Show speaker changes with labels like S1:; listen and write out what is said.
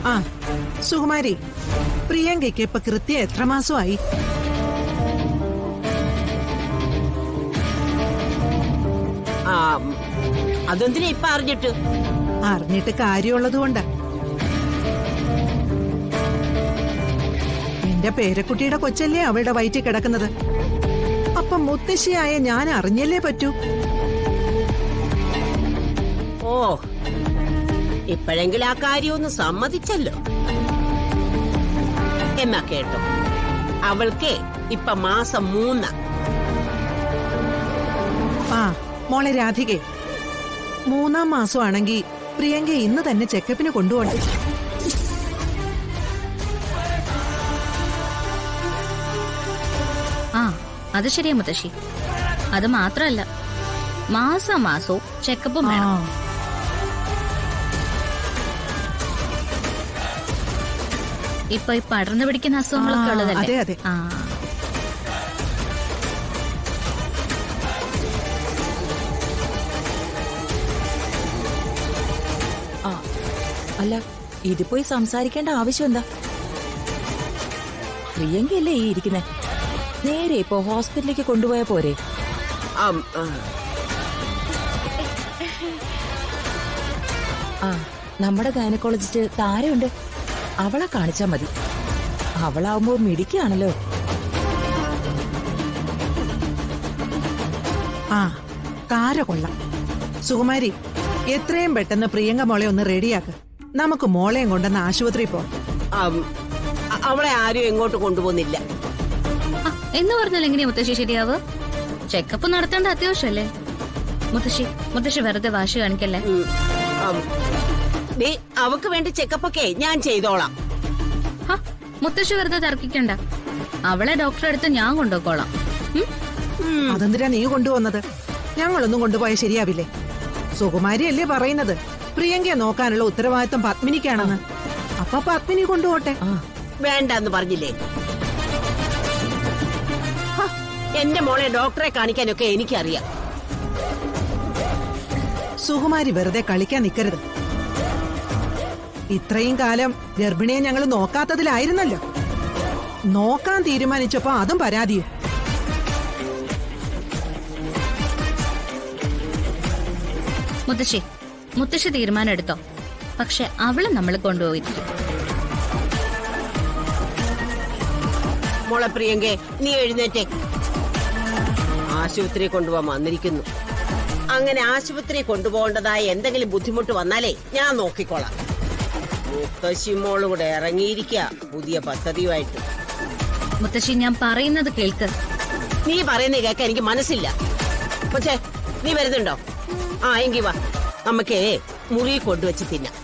S1: ആ സുകുമാരി, പ്രിയങ്കയ്ക്ക് ഇപ്പൊ കൃത്യം എത്ര മാസമായി?
S2: അതെന്തിനാ ഇപ്പൊ അറിഞ്ഞിട്ട്?
S1: അറിഞ്ഞിട്ട് കാര്യമുള്ളത് കൊണ്ടാ. എന്റെ പേരക്കുട്ടിയുടെ കൊച്ചല്ലേ അവളുടെ വയറ്റിൽ കിടക്കുന്നത്. അപ്പൊ മുത്തശ്ശിയായ ഞാൻ അറിഞ്ഞല്ലേ പറ്റൂ.
S2: ഓ, ഇപ്പോഴെങ്കിലും ആ കാര്യം ഒന്ന് സമ്മതിച്ചല്ലോ. എന്നാ കേട്ടോ, അവൾക്ക് ഇപ്പൊ മാസം 3.
S1: ആ മോളെ രാധികെ, 3-ാം മാസമാണെങ്കിൽ പ്രിയങ്ക ഇന്ന് തന്നെ ചെക്കപ്പിന് കൊണ്ടുപോകണ്ടേ?
S3: ആ അത് ശരിയാ മുത്തശ്ശി. അത് മാത്രല്ല, മാസവും ചെക്കപ്പും വേണം. ഇപ്പൊ ഈ പടർന്നു പിടിക്കുന്ന അസുഖങ്ങളൊക്കെ ഉള്ളതല്ലേ?
S1: അതെ അതെ.
S4: അല്ല, ഇത് പോയി സംസാരിക്കേണ്ട ആവശ്യം എന്താ? പ്രിയങ്കയല്ലേ ഈ ഇരിക്കുന്നേ? നേരെ ഇപ്പോ ഹോസ്പിറ്റലിലേക്ക് കൊണ്ടുപോയാ പോരെ? ആ നമ്മുടെ ഗൈനക്കോളജിസ്റ്റ് താരയുണ്ട്, അവളെ കാണിച്ചാ മതി. അവളാവുമ്പോ മിടിക്കാണല്ലോ.
S1: ആ താര കൊള്ളാം. സുകുമാരി, എത്രയും പെട്ടെന്ന് പ്രിയങ്ക മോളെ ഒന്ന് റെഡിയാക്ക്. നമുക്ക് മോളെയും കൊണ്ടെന്ന് ആശുപത്രി പോവാം.
S2: അവളെ ആരും എങ്ങോട്ട് കൊണ്ടുപോകുന്നില്ല
S3: എന്ന് പറഞ്ഞാൽ എങ്ങനെയാ മുത്തശ്ശി ശരിയാവ്? ചെക്കപ്പ് നടത്തേണ്ട അത്യാവശ്യമല്ലേ മുത്തശ്ശി വെറുതെ വാശി കാണിക്കല്ലേ.
S2: അവക്ക് വേണ്ടി ചെക്കപ്പൊക്കെ ഞാൻ ചെയ്തോളാം.
S3: മുത്തശ്ശി വെറുതെ തർക്കിക്കണ്ട. അവളെ ഡോക്ടറെ അടുത്ത് ഞാൻ കൊണ്ടുപോയിക്കോളാം.
S1: അതെന്തിനാ നീ കൊണ്ടുവന്നത്? ഞങ്ങളൊന്നും കൊണ്ടുപോയാൽ ശരിയാവില്ലേ? സുകുമാരി അല്ലേ പറയുന്നത് പ്രിയങ്കയെ നോക്കാനുള്ള ഉത്തരവാദിത്വം പത്മിനിക്കാണെന്ന്. അപ്പൊ പത്മിനി കൊണ്ടുപോട്ടെ.
S2: വേണ്ടെന്ന് പറഞ്ഞില്ലേ? എന്റെ മോളെ ഡോക്ടറെ കാണിക്കാനൊക്കെ എനിക്കറിയാം.
S1: സുകുമാരി വെറുതെ കളിക്കാൻ നിൽക്കരുത്. ഇത്രയും കാലം ഗർഭിണിയെ ഞങ്ങൾ നോക്കാത്തതിലായിരുന്നല്ലോ. നോക്കാൻ തീരുമാനിച്ചപ്പോ അതും പരാതിയും.
S3: മുത്തശ്ശി തീരുമാനം എടുത്തോ, പക്ഷെ അവളെ നമ്മൾ കൊണ്ടുപോയിരിക്കും.
S2: മോളെ പ്രിയങ്കെ, നീ എഴുന്നേറ്റേ. ആശുപത്രി കൊണ്ടുപോകാൻ വന്നിരിക്കുന്നു. അങ്ങനെ ആശുപത്രി കൊണ്ടുപോകേണ്ടതായ എന്തെങ്കിലും ബുദ്ധിമുട്ട് വന്നാലേ ഞാൻ നോക്കിക്കോളാം. മുത്തശ്ശി മോള് കൂടെ ഇറങ്ങിയിരിക്കുക പുതിയ പദ്ധതിയുമായിട്ട്.
S3: മുത്തശ്ശി, ഞാൻ പറയുന്നത് കേൾക്ക്.
S2: നീ പറയുന്നത് കേൾക്കാൻ എനിക്ക് മനസ്സില്ല. പക്ഷേ നീ വരുന്നുണ്ടോ? ആ എങ്കി വാ, നമുക്കേ മുറി കൊണ്ടുവച്ച് തിന്നാം.